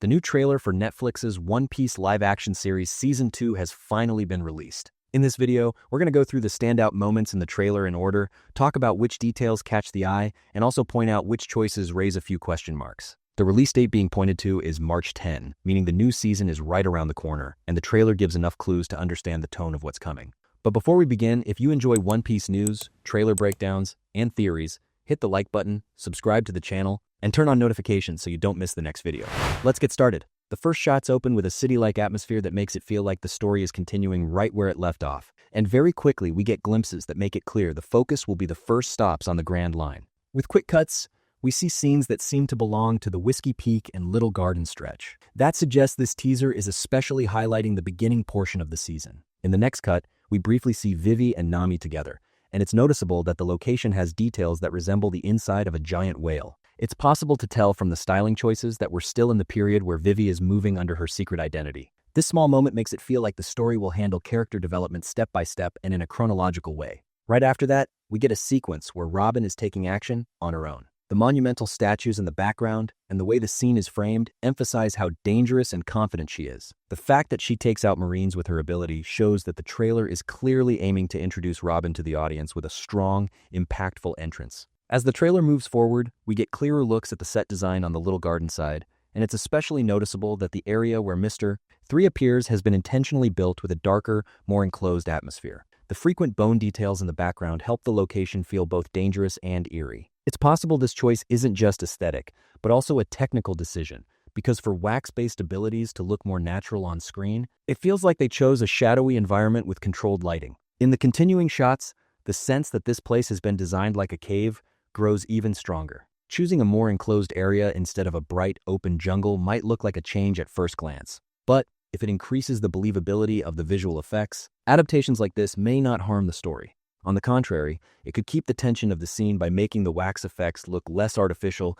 The new trailer for Netflix's One Piece live-action series Season 2 has finally been released. In this video, we're going to go through the standout moments in the trailer in order, talk about which details catch the eye, and also point out which choices raise a few question marks. The release date being pointed to is March 10, meaning the new season is right around the corner, and the trailer gives enough clues to understand the tone of what's coming. But before we begin, if you enjoy One Piece news, trailer breakdowns, and theories, hit the like button, subscribe to the channel, and turn on notifications so you don't miss the next video. Let's get started. The first shots open with a city-like atmosphere that makes it feel like the story is continuing right where it left off. And very quickly, we get glimpses that make it clear the focus will be the first stops on the Grand Line. With quick cuts, we see scenes that seem to belong to the Whiskey Peak and Little Garden stretch. That suggests this teaser is especially highlighting the beginning portion of the season. In the next cut, we briefly see Vivi and Nami together, and it's noticeable that the location has details that resemble the inside of a giant whale. It's possible to tell from the styling choices that we're still in the period where Vivi is moving under her secret identity. This small moment makes it feel like the story will handle character development step by step and in a chronological way. Right after that, we get a sequence where Robin is taking action on her own. The monumental statues in the background and the way the scene is framed emphasize how dangerous and confident she is. The fact that she takes out Marines with her ability shows that the trailer is clearly aiming to introduce Robin to the audience with a strong, impactful entrance. As the trailer moves forward, we get clearer looks at the set design on the Little Garden side, and it's especially noticeable that the area where Mr. 3 appears has been intentionally built with a darker, more enclosed atmosphere. The frequent bone details in the background help the location feel both dangerous and eerie. It's possible this choice isn't just aesthetic, but also a technical decision, because for wax-based abilities to look more natural on screen, it feels like they chose a shadowy environment with controlled lighting. In the continuing shots, the sense that this place has been designed like a cave grows even stronger. Choosing a more enclosed area instead of a bright, open jungle might look like a change at first glance. But if it increases the believability of the visual effects, adaptations like this may not harm the story. On the contrary, it could keep the tension of the scene by making the wax effects look less artificial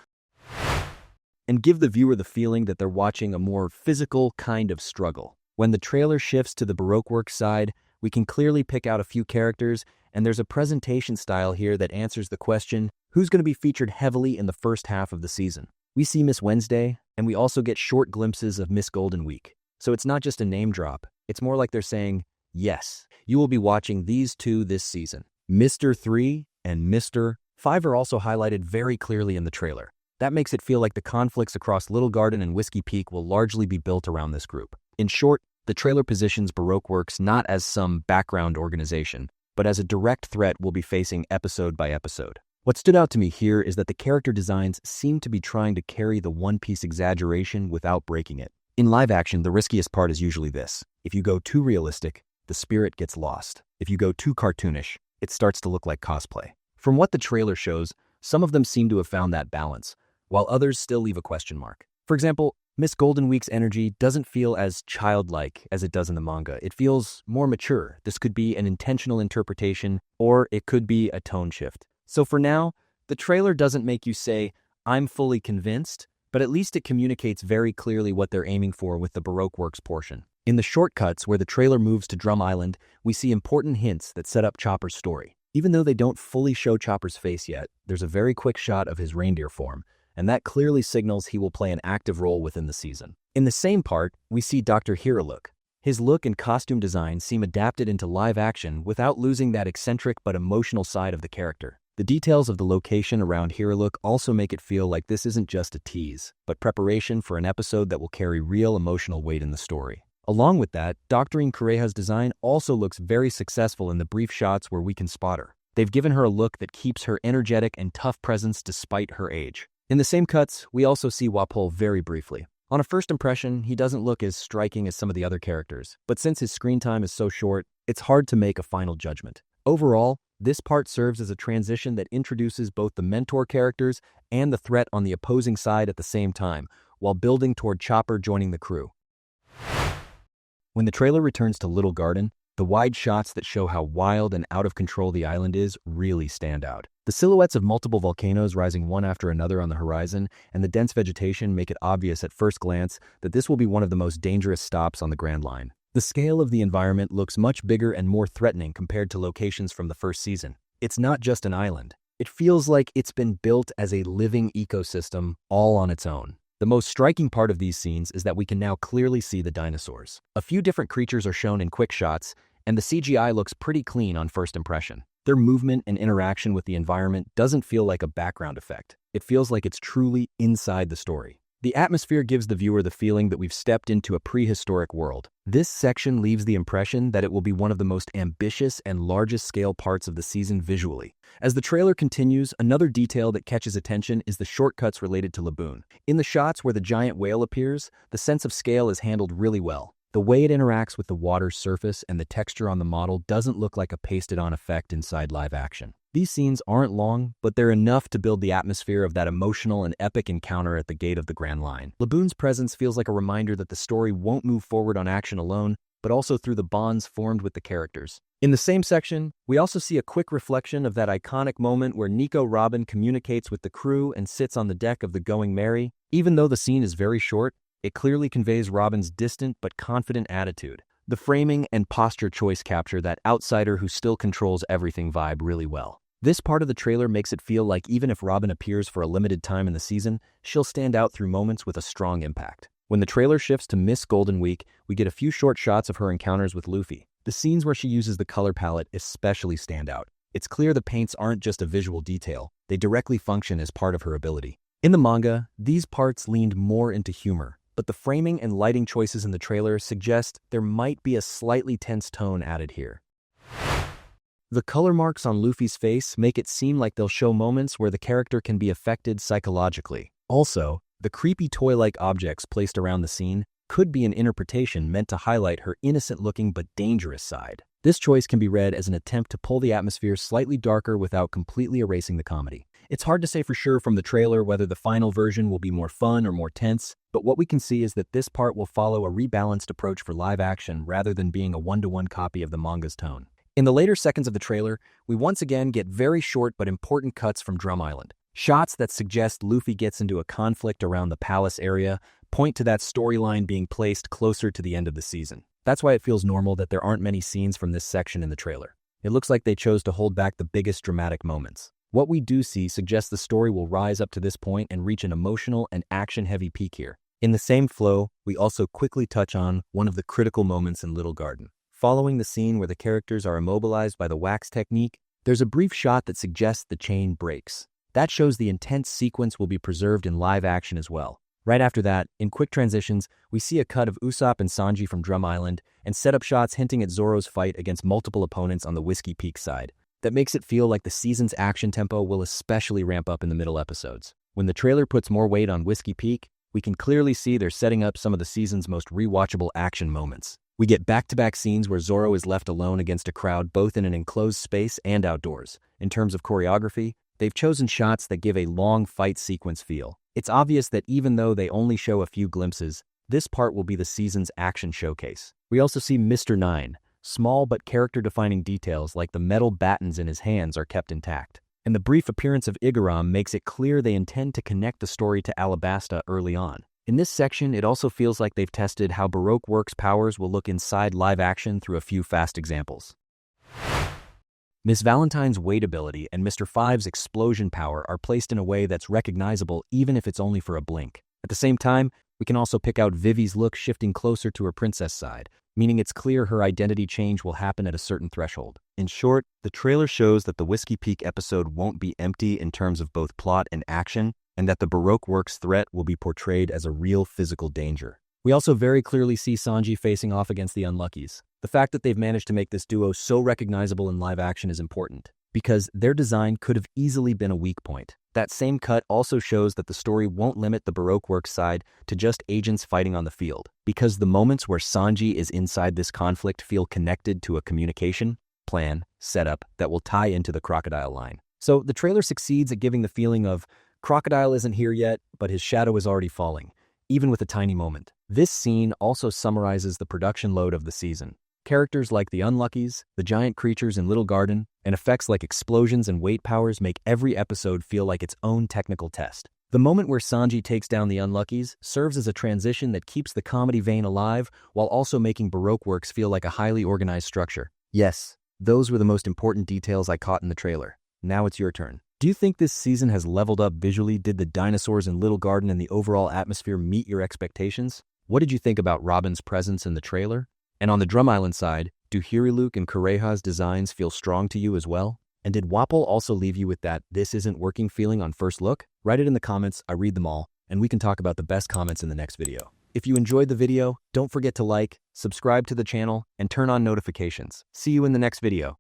and give the viewer the feeling that they're watching a more physical kind of struggle. When the trailer shifts to the Baroque Works side, we can clearly pick out a few characters, and there's a presentation style here that answers the question, who's going to be featured heavily in the first half of the season? We see Miss Wednesday, and we also get short glimpses of Miss Golden Week. So it's not just a name drop, it's more like they're saying, yes, you will be watching these two this season. Mr. 3 and Mr. 5 are also highlighted very clearly in the trailer. That makes it feel like the conflicts across Little Garden and Whiskey Peak will largely be built around this group. In short, the trailer positions Baroque Works not as some background organization, but as a direct threat we'll be facing episode by episode. What stood out to me here is that the character designs seem to be trying to carry the One Piece exaggeration without breaking it. In live action, the riskiest part is usually this. If you go too realistic, the spirit gets lost. If you go too cartoonish, it starts to look like cosplay. From what the trailer shows, some of them seem to have found that balance, while others still leave a question mark. For example, Miss Golden Week's energy doesn't feel as childlike as it does in the manga. It feels more mature. This could be an intentional interpretation, or it could be a tone shift. So for now, the trailer doesn't make you say, I'm fully convinced, but at least it communicates very clearly what they're aiming for with the Baroque Works portion. In the shortcuts where the trailer moves to Drum Island, we see important hints that set up Chopper's story. Even though they don't fully show Chopper's face yet, there's a very quick shot of his reindeer form, and that clearly signals he will play an active role within the season. In the same part, we see Dr. Hiriluk. His look and costume design seem adapted into live action without losing that eccentric but emotional side of the character. The details of the location around Hiriluk also make it feel like this isn't just a tease, but preparation for an episode that will carry real emotional weight in the story. Along with that, Dr. Kureha's design also looks very successful in the brief shots where we can spot her. They've given her a look that keeps her energetic and tough presence despite her age. In the same cuts, we also see Wapol very briefly. On a first impression, he doesn't look as striking as some of the other characters, but since his screen time is so short, it's hard to make a final judgment. Overall, this part serves as a transition that introduces both the mentor characters and the threat on the opposing side at the same time, while building toward Chopper joining the crew. When the trailer returns to Little Garden, the wide shots that show how wild and out of control the island is really stand out. The silhouettes of multiple volcanoes rising one after another on the horizon and the dense vegetation make it obvious at first glance that this will be one of the most dangerous stops on the Grand Line. The scale of the environment looks much bigger and more threatening compared to locations from the first season. It's not just an island. It feels like it's been built as a living ecosystem all on its own. The most striking part of these scenes is that we can now clearly see the dinosaurs. A few different creatures are shown in quick shots, and the CGI looks pretty clean on first impression. Their movement and interaction with the environment doesn't feel like a background effect. It feels like it's truly inside the story. The atmosphere gives the viewer the feeling that we've stepped into a prehistoric world. This section leaves the impression that it will be one of the most ambitious and largest-scale parts of the season visually. As the trailer continues, another detail that catches attention is the shortcuts related to Laboon. In the shots where the giant whale appears, the sense of scale is handled really well. The way it interacts with the water's surface and the texture on the model doesn't look like a pasted-on effect inside live action. These scenes aren't long, but they're enough to build the atmosphere of that emotional and epic encounter at the gate of the Grand Line. Laboon's presence feels like a reminder that the story won't move forward on action alone, but also through the bonds formed with the characters. In the same section, we also see a quick reflection of that iconic moment where Nico Robin communicates with the crew and sits on the deck of the Going Merry. Even though the scene is very short, it clearly conveys Robin's distant but confident attitude. The framing and posture choice capture that outsider who still controls everything vibe really well. This part of the trailer makes it feel like even if Robin appears for a limited time in the season, she'll stand out through moments with a strong impact. When the trailer shifts to Miss Golden Week, we get a few short shots of her encounters with Luffy. The scenes where she uses the color palette especially stand out. It's clear the paints aren't just a visual detail, they directly function as part of her ability. In the manga, these parts leaned more into humor, but the framing and lighting choices in the trailer suggest there might be a slightly tense tone added here. The color marks on Luffy's face make it seem like they'll show moments where the character can be affected psychologically. Also, the creepy toy-like objects placed around the scene could be an interpretation meant to highlight her innocent-looking but dangerous side. This choice can be read as an attempt to pull the atmosphere slightly darker without completely erasing the comedy. It's hard to say for sure from the trailer whether the final version will be more fun or more tense, but what we can see is that this part will follow a rebalanced approach for live action rather than being a one-to-one copy of the manga's tone. In the later seconds of the trailer, we once again get very short but important cuts from Drum Island. Shots that suggest Luffy gets into a conflict around the palace area point to that storyline being placed closer to the end of the season. That's why it feels normal that there aren't many scenes from this section in the trailer. It looks like they chose to hold back the biggest dramatic moments. What we do see suggests the story will rise up to this point and reach an emotional and action-heavy peak here. In the same flow, we also quickly touch on one of the critical moments in Little Garden. Following the scene where the characters are immobilized by the wax technique, there's a brief shot that suggests the chain breaks. That shows the intense sequence will be preserved in live action as well. Right after that, in quick transitions, we see a cut of Usopp and Sanji from Drum Island and setup shots hinting at Zoro's fight against multiple opponents on the Whiskey Peak side. That makes it feel like the season's action tempo will especially ramp up in the middle episodes. When the trailer puts more weight on Whiskey Peak, we can clearly see they're setting up some of the season's most rewatchable action moments. We get back-to-back scenes where Zoro is left alone against a crowd both in an enclosed space and outdoors. In terms of choreography, they've chosen shots that give a long fight sequence feel. It's obvious that even though they only show a few glimpses, this part will be the season's action showcase. We also see Mr. Nine. Small but character-defining details like the metal batons in his hands are kept intact. And the brief appearance of Igaram makes it clear they intend to connect the story to Alabasta early on. In this section, it also feels like they've tested how Baroque Works' powers will look inside live action through a few fast examples. Miss Valentine's weight ability and Mr. Five's explosion power are placed in a way that's recognizable even if it's only for a blink. At the same time, we can also pick out Vivi's look shifting closer to her princess side, meaning it's clear her identity change will happen at a certain threshold. In short, the trailer shows that the Whiskey Peak episode won't be empty in terms of both plot and action, and that the Baroque Works threat will be portrayed as a real physical danger. We also very clearly see Sanji facing off against the Unluckies. The fact that they've managed to make this duo so recognizable in live action is important, because their design could have easily been a weak point. That same cut also shows that the story won't limit the Baroque Works side to just agents fighting on the field, because the moments where Sanji is inside this conflict feel connected to a communication, plan, setup that will tie into the Crocodile line. So the trailer succeeds at giving the feeling of Crocodile isn't here yet, but his shadow is already falling, even with a tiny moment. This scene also summarizes the production load of the season. Characters like the Unluckies, the giant creatures in Little Garden, and effects like explosions and weight powers make every episode feel like its own technical test. The moment where Sanji takes down the Unluckies serves as a transition that keeps the comedy vein alive while also making Baroque Works feel like a highly organized structure. Yes, those were the most important details I caught in the trailer. Now it's your turn. Do Do you think this season has leveled up visually? Did the dinosaurs in Little Garden and the overall atmosphere meet your expectations? What did you think about Robin's presence in the trailer? And on the Drum Island side, do Hiriluk and Kureha's designs feel strong to you as well? And did Wapol also leave you with that "this isn't working" feeling on first look? Write it in the comments, I read them all, and we can talk about the best comments in the next video. If you enjoyed the video, don't forget to like, subscribe to the channel, and turn on notifications. See you in the next video.